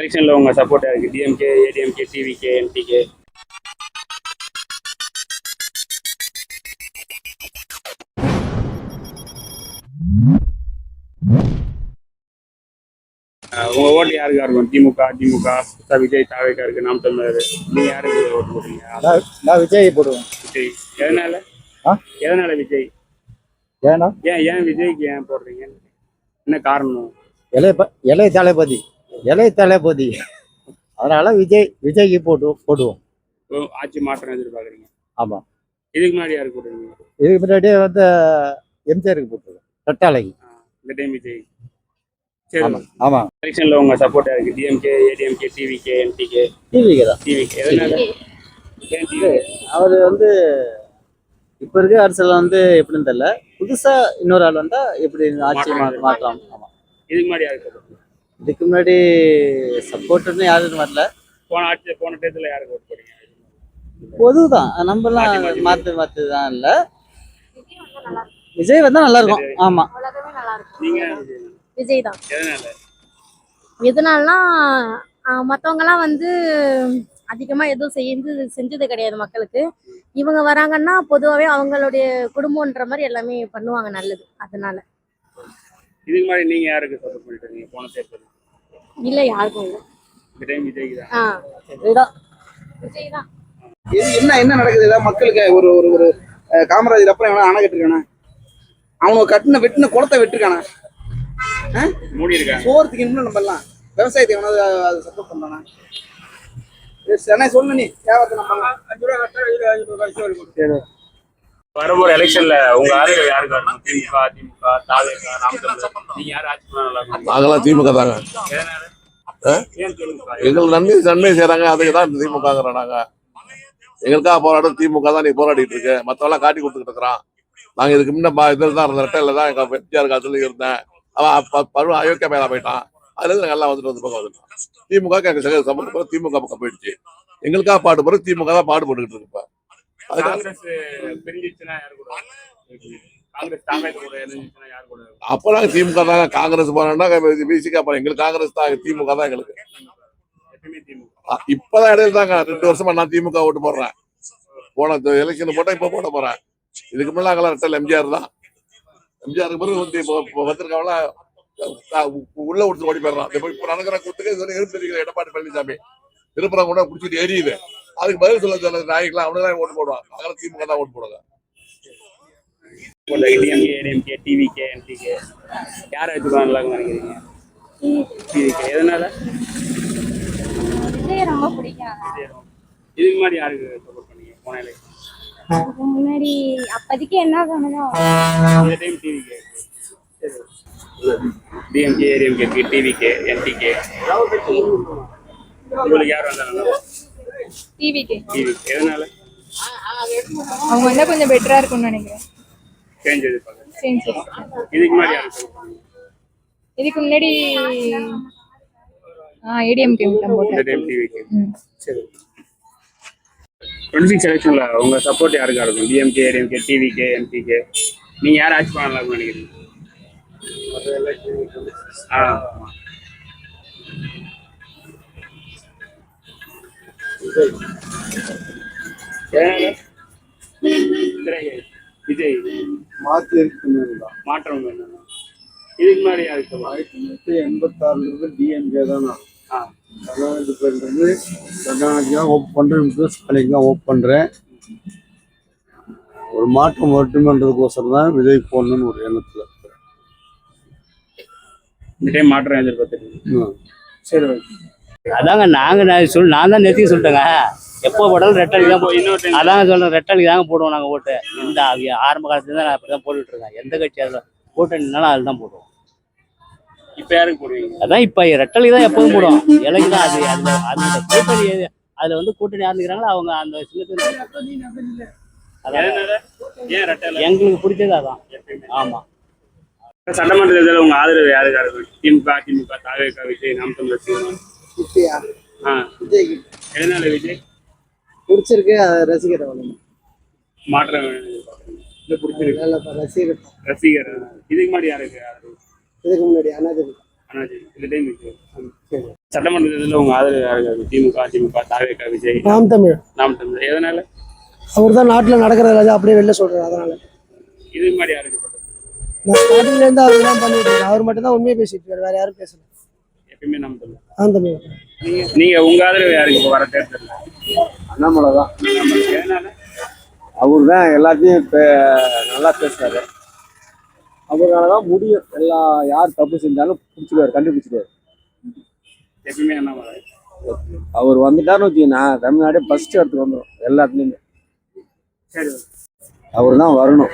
எலெக்ஷன்ல உங்க சப்போர்ட் யாருக்கு? DMK, ADMK, TVK, NTK? உங்க ஓட்டு யாருக்கு இருக்கும்? திமுக, அதிமுக, விஜய், தாவேக்கா இருக்கு, நாம் தமிழர். நீங்க யாருக்கு ஓட்டு போடுறீங்க? நான் விஜய் போடுவேன். விஜய். எதனால? எதனால விஜய்? ஏன் விஜய்க்கு ஏன் போடுறீங்க? என்ன காரணம்? இளைய தளபதி அதனால விஜய்க்கு போடுவோம். ஆட்சி மாற்றம் எதிர்பார்க்குறீங்க? ஆமா. இதுக்கு முன்னாடி யாருக்கு போடுறீங்க? இதுக்கு முன்னாடியே எம்ஜிஆருக்கு போட்டுருவோம். ரெட்டாலைக்கு. இந்த டைம் விஜய். சரி. ஆமா. எலெக்ஷன்ல உங்க சப்போர்ட் யாருக்கு? DMK, ADMK, TVK, NTK? TVK தான். டிவிகே. எதனால? அவர் இப்ப இருக்க அரசியல் எப்படின்னு தெரியல. புதுசா இன்னொரு ஆள் வந்தா எப்படி ஆட்சி மாற்றலாம். ஆமா. இதுக்கு முன்னாடி யாருக்கு? இதுக்கு முன்னாடி சப்போர்ட்னு யாரும் வரல. போன தேர்தலில் யாருக்கு ஓட்டு போறீங்க? பொதுதான். நம்ம எல்லாம் மாத்து தான் இல்ல. விஜய் வந்தா நல்லா இருக்கும். ஆமா. நீங்க? விஜய் தான். எதனாலனா மற்றவங்க எல்லாம் அதிகமா எதுவும் செஞ்சது கிடையாது மக்களுக்கு. இவங்க வராங்கன்னா பொதுவாகவே அவங்களுடைய குடும்பம்ன்ற மாதிரி எல்லாமே பண்ணுவாங்க, நல்லது. அதனால இதுக்கு மாதிரி நீங்க யாருக்கு சப்போர்ட் பண்ணிட்டு இருக்கீங்க போன தேர்தல்? இல்ல, யாருக்கும் இல்ல. இந்த டைம் விஜய் தான். விஜய் தான். என்ன நடக்குது? ஏதாவது மக்களுக்கு ஒரு ஒரு ஒரு காமராஜர் அப்புறம் எவனா அணை கட்டிருக்கானா? அவங்க வெட்டின குளத்தை வெட்டிருக்கானா? மூடி இருக்காங்க. சோறதுக்கு இன்னும் நம்ம எல்லாம் விவசாயத்தை எவனாவது அதை சப்போர்ட் பண்ணானா? சொல்லு நீ வரும்போது எலெக்ஷன்ல உங்க ஆளுங்க யாருக்கு வரணும்? திமுக, அதிமுக, தாவேக்கா, நாம் தமிழர். நீங்க யாரும் ஆட்சி பண்ணலாம்? நாங்களாம் திமுக தாங்க. எங்களுக்கு நன்மை செய்யறாங்க, அதுக்கு தான் திமுக நாங்க. எங்களுக்காக போராட்டம் திமுக தான். நீ போராடிட்டு இருக்கு, மத்தவெல்லாம் காட்டி கொடுத்துக்கிட்டு இருக்கிறான். நாங்க இதுக்கு முன்ன இதில் தான் இருந்த ரெட்டையில தான் எங்க எம்ஜிஆர் காலத்துல இருந்தேன். அவன் பருவம் அயோக்கிய மேல போயிட்டான். அதுல இருந்து நாங்க எல்லாம் வந்து பக்கம் வந்துட்டோம். திமுக எங்க சம்பந்தம் திமுக பக்கம் போயிடுச்சு. எங்களுக்காக பாடுபடுறது திமுக தான் பாடுபட்டுக்கிட்டு இருக்கு. அப்ப நாங்க திமுக தாங்க. காங்கிரஸ் போனோம்னா பிசிக்கு, அப்புறம் எங்களுக்கு காங்கிரஸ் தான். திமுக தான் எங்களுக்கு. இப்பதான் இடையில தாங்க 2 வருஷமா நான் திமுக ஓட்டு போடுறேன். போன எலெக்ஷன் போட்டா இப்ப போட போறேன். இதுக்கு முன்னாடி நாங்களாம் ரெட்டல் எம்ஜிஆர் தான். எம்ஜிஆருக்கு பிறகு வந்திருக்காங்களா உள்ள கொடுத்து ஓடி போயிடறான். இப்ப நடக்கிற கூத்துக்கு எழுப்பிருக்கிற எடப்பாடி பழனிசாமி திருப்பரம் கூட குடிச்சிட்டு எரியுது. அதுக்கு பதில் சொல்ல நாய்க்கலாம் அவனுதான் ஓட்டு போடுவான். அதனால திமுக தான் ஓட்டு போடுவாங்க. டிஎம்கே, ஏடிஎம்கே, டிவிகே, என்டிகே யாரை வச்சுக்கலாம்னு நினைக்கிறீங்க? டிவிகே. எதனால? விஜய் ரொம்ப பிடிக்கும். இதுக்கு முன்னாடி யாருக்கு சப்போர்ட் பண்ணீங்க போன எலெக்ஷன்? அதுக்கு முன்னாடி அப்போதைக்கு என்ன தோணுதோ. இந்த time TVK. DMK, ADMK, TVK, NTK. உங்களுக்கு யார் வந்தாங்க? டிவிகே. டிவிகே. எதனால? அவங்க வந்தா கொஞ்சம் பெட்டரா இருக்கும்னு நினைக்கிறேன். சேஞ்ச் இதுக்கு முன்னாடி யாருக்கு? இதுக்கு முன்னாடி ஏடிஎம்கே தான் போட்டேன். இந்த டைம் டிவிகே. சரி. 26 எலெக்ஷன்ல உங்க சப்போர்ட் யாருக்கு இருக்கும்? DMK, ADMK, TVK, NTK? நீங்க யார் ஆட்சி பண்ணலாம்னு நினைக்கிறீங்க? விஜய். மாற்றம் வேணும். இதுக்கு முன்னாடி யாருக்கு? 1986 டிஎம்கே தானா. ஓப் பண்றேன். ஒரு மாற்றம் வரட்டுமன்றதுக்கோசரம் தான் விஜய் போடணும்னு ஒரு எண்ணத்துல. இந்த டைம் மாற்றம் எதிர்பார்த்துருக்கீங்க? சரி. அதாங்க நான் தான் நேற்றுக்கு சொல்லிட்டேங்க. எப்போ போட்டாலும் ரெட்டலுக்கு தான் போய் அதாங்க சொல்றேன். ரெட்டலுக்கு தாங்க போடுவோம் நாங்கள் ஓட்டு. இந்த ஆரம்ப காலத்துல தான் நான் அப்படிதான் போட்டுட்டு இருக்கேன். எந்த கட்சி அதில் போட்டுனாலும் அதில் தான் போடுவோம். இப்போ யாருக்கு போடுவீங்க? அதான் இப்போ ரெட்டலுக்கு தான் எப்போதும் போடுவோம். இலைக்கு தான் அது அந்த கூட்டணி அதில் கூட்டணி ஆரம்பிக்கிறாங்களோ அவங்க அந்த சின்னத்தில் எங்களுக்கு பிடிச்சது அதான். ஆமா. சட்டமன்ற தேர்தலில் உங்க ஆதரவு யாருக்கா இருக்கும்? திமுக, அதிமுக, தாவேக்கா, விஜய், நாம் தமிழர்? விஜய். எதனால விஜய் பிடிச்சிருக்கு? ரசிகர் மாற்றம் பிடிச்சிருக்கு. ரசிகர். இதுக்கு முன்னாடி யாருக்கு? இதுக்கு முன்னாடி அண்ணாஜி. இந்த டைம் விஜய். சட்டமன்ற தேர்தலில் உங்க ஆதரவு யாருக்கு இருக்கும்? திமுக, அதிமுக, தாவேகா, விஜய், நாம் தமிழ். நாம் தமிழர். எதனால? அவர் தான் நாட்டில் நடக்கிறது எல்லாத்தையும் அப்படியே வெளில சொல்றாரு. அதனால இது மாதிரி யாருக்கு? நான் ஸ்டார்டிங்லேருந்து அவர் தான் பண்ணிட்டு இருக்கேன். அவர் மட்டும் தான் உண்மையை பேசிட்டு இருக்காரு, வேற யாரும் பேசல. எப்பயுமே நாம் தமிழர். நாம் தமிழ். நீங்க உங்க ஆதரவு யாருக்கு இப்போ வர தேர்தலில்? அண்ணாமலை தான். எதனால? அவர் தான் எல்லாத்தையும் நல்லா பேசுறாரு. அவரால் தான் முடியும். யார் தப்பு செஞ்சாலும் பிடிச்சிடுவார், கண்டுபிடிச்சிடுவார். எப்பயுமே அண்ணாமலை. அவர் வந்துட்டாருன்னு வச்சுக்கோங்க, தமிழ்நாடே ஃபர்ஸ்ட் இடத்துக்கு வந்துடும் எல்லாத்துலேயுமே. சரி. அவர் தான் வரணும்.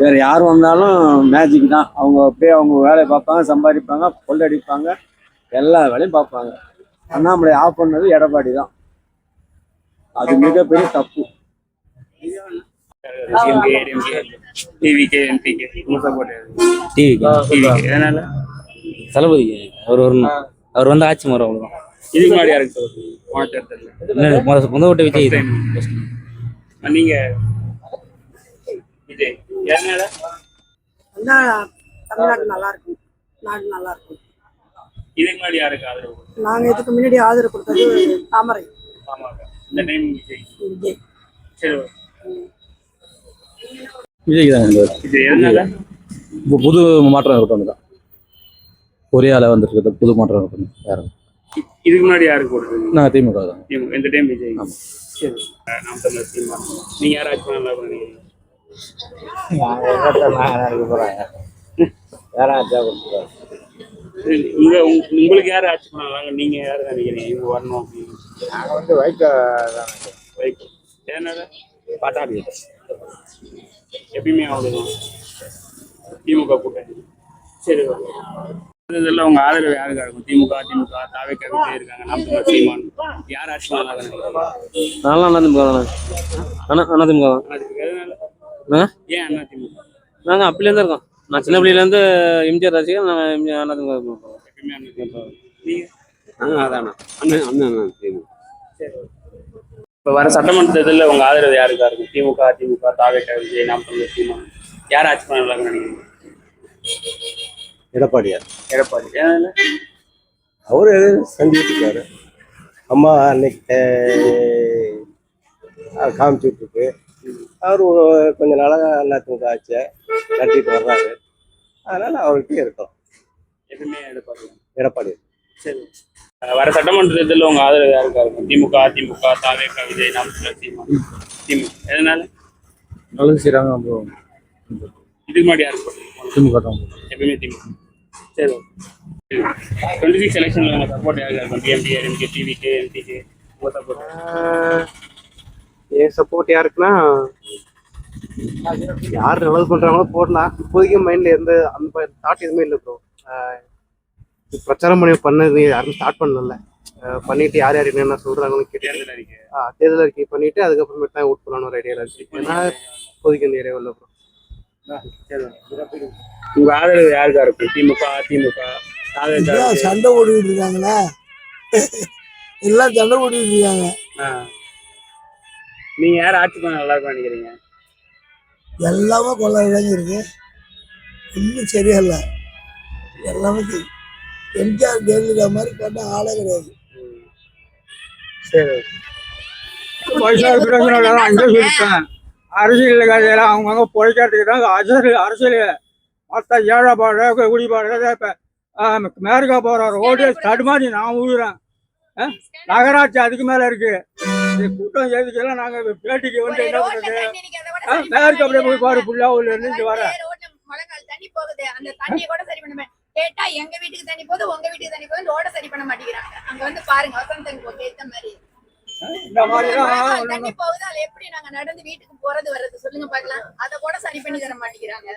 வேற யார் வந்தாலும் மேஜிக் தான். அவங்க அப்படியே அவங்க வேலையை பார்ப்பாங்க, சம்பாதிப்பாங்க, கொள்ளடிப்பாங்க, எல்லா வேலையும் பார்ப்பாங்க. அண்ணாமலை ஆஃப் பண்ணது எடப்பாடி தான். அது மிகப்பெரிய தப்பு. டிவிகே, எம்பிகே, உங்க சப்போர்ட் யாரு? டிவிக்கு எதனால? தளபதிக்கு அவர் வரணும். அவர் வந்து ஆட்சி மாறும், அவ்வளோதான். இதுக்கு முன்னாடி யாருக்கு சொல்லுங்க போன தேர்தலில்? முத ஓட்டு விஜய் தான். நீங்க விஜய். எதனால? தமிழ்நாடு நல்லா இருக்கும், நாடு நல்லா இருக்கும். இதுக்கு முன்னாடி யாருக்கு ஆதரவு? நாங்க இதுக்கு முன்னாடி ஆதரவு கொடுத்தது தாமரை. ஆமாங்க. இந்த டைம் விஜய். விஜய். சரி. விஜய்க்கு தான். விஜய். எதனால? இப்போ புது மாற்றம் இருக்கணும் தான். ஒரே ஆளை வந்துட்டு புது மாற்றம் இருக்கணும். யாரும் இதுக்கு முன்னாடி யாருக்கு கொடுத்துருங்க? நாங்கள் திமுக தான். இந்த டைம் விஜய். சரி. நாம் தமிழர் சீமா. நீங்க யாராச்சும் நல்லா பண்ணுவீங்க? உங்களுக்கு யாரு ஆட்சி பண்ணாங்க? நீங்க யாரு நினைக்கிறீங்க இவங்க வரணும் அப்படின்னு? நாங்கள் வந்து வைகோ. ஏன்னால? பாட்டாளி எப்பயுமே அவ்வளோதான். திமுக கூட்டணி. சரி. இதெல்லாம் உங்க ஆதரவு யாருக்கா இருக்கும்? திமுக, அதிமுக, தாவேகா, விஜய் இருக்காங்க, நாம் தமிழர் சீமான். யார் ஆட்சி பண்ணாங்க நினைக்கிறீங்க? நல்லா அதிமுக தான். அதிமுக தான். எதனால? ஏன் அண்ணா திமுக? நாங்கள் அப்படிலேருந்து இருக்கோம். நான் சின்ன பிள்ளையிலேருந்து எம்ஜிஆர் ரசிகர். நாங்கள் அதிமுக எப்பயுமே அண்ணா திமுக. நீங்க? அதாண்ணா அண்ணன் திமுக. சரி. இப்போ வர சட்டமன்ற தேர்தலில் உங்க ஆதரவு யாருக்கா இருக்கும்? திமுக, அதிமுக, தாவேகா, விஜய், நாம் தமிழர் சீமான். யார் ஆட்சி பண்ணாங்க நினைக்கிறீங்க? எடப்பாடியார். எடப்பாடி. ஏன்னா அவரு செஞ்சுட்டு இருக்காரு. அம்மா அன்னைக்கு காமிச்சுட்டு இருக்கு. அவரு கொஞ்ச நாளாக அதிமுக ஆட்சியை கட்டிட்டு வர்றாரு. அதனால அவர்கிட்ட இருக்கோம். எப்பவுமே எடப்பாடி. எடப்பாடி. சரி. வர சட்டமன்ற தேர்தலில் உங்க ஆதரவு யாருக்கா இருக்கும்? திமுக, அதிமுக, தாவேகா, விஜய், நாம் தமிழர் சீமான். திமுக. எதனால? நல்லது செய்கிறாங்க. இதுக்கு முன்னாடி யாருக்கு போடுறீங்க? திமுக தான். எப்பயுமே திமுக. சரி. 26 எலெக்ஷன்ல உங்க சப்போர்ட் யாருக்கா இருக்கும்? டிஎம்கே, எம்கே, டிவிகே, எம்பிகே, உங்க சப்போர்ட்? என் சப்போர்ட் யாருக்குன்னா, யார் நல்லது பண்றாங்களோ போடலாம். இப்போதைக்கு மைண்ட்ல எந்த அந்த தாட் எதுவுமே இல்லை ப்ரோ. பிரச்சாரம் பண்ணது யாரும் ஸ்டார்ட் பண்ணல. பண்ணிட்டு யார் யார் என்னென்ன சொல்றாங்கன்னு கேட்டு தேர்தல் அறிக்கை பண்ணிட்டு அதுக்கப்புறமேட்டு தான் ஓட் பண்ணணும் ஒரு ஐடியாவில் இருக்கு. ஏன்னா இப்போதைக்கு இந்த ஏரியா இல்லை ப்ரோ. உங்க ஆதரவு யாருக்கா இருக்கும்? திமுக, அதிமுக, தாவேகா? சண்டை ஓடிட்டு இருக்காங்களா? எல்லாம் சண்டை ஓடிட்டு இருக்காங்க. நீங்க யார் ஆட்சி பண்ண நல்லா இருக்கும் நினைக்கிறீங்க? எல்லாமே கொள்ள இருக்கு, இன்னும் சரியா இல்லை. எல்லாமே எம்ஜிஆர் ஜெயலலிதா மாதிரி பண்ண ஆளே கிடையாது. சரி. அங்கே சொல்லிட்டேன். அரசியல் கதையெல்லாம் அவங்கவுங்க பொழைக்கிறதுக்கு தான் அரசியல். மற்ற ஏழைப்பாடு குடிப்பாடு இப்போ அமெரிக்கா போகிற ரோடு தடுமாறி நான் விழுறேன். நகராட்சி அதுக்கு மேலே இருக்கு. கூட்டம் எதுக்கெல்லாம் நாங்கள் பேட்டிக்கு வந்து என்ன பண்ணுறது? அமெரிக்கா அப்படியே போய் பாரு ஃபுல்லாக உள்ள இருந்து வர தண்ணி போகுது. அந்த தண்ணியை கூட சரி பண்ண கேட்டா எங்க வீட்டுக்கு தண்ணி போகுது, உங்க வீட்டுக்கு தண்ணி போகுது, ரோட சரி பண்ண மாட்டேங்கிறாங்க. அங்க வந்து பாருங்க வசந்த தண்ணி போகுது. ஏத்த மாதிரி தண்ணி போகுது. அதுல எப்படி நாங்க நடந்து வீட்டுக்கு போறது வர்றது சொல்லுங்க பாக்கலாம். அதை கூட சரி பண்ணி தர மாட்டேங்கிறாங்க.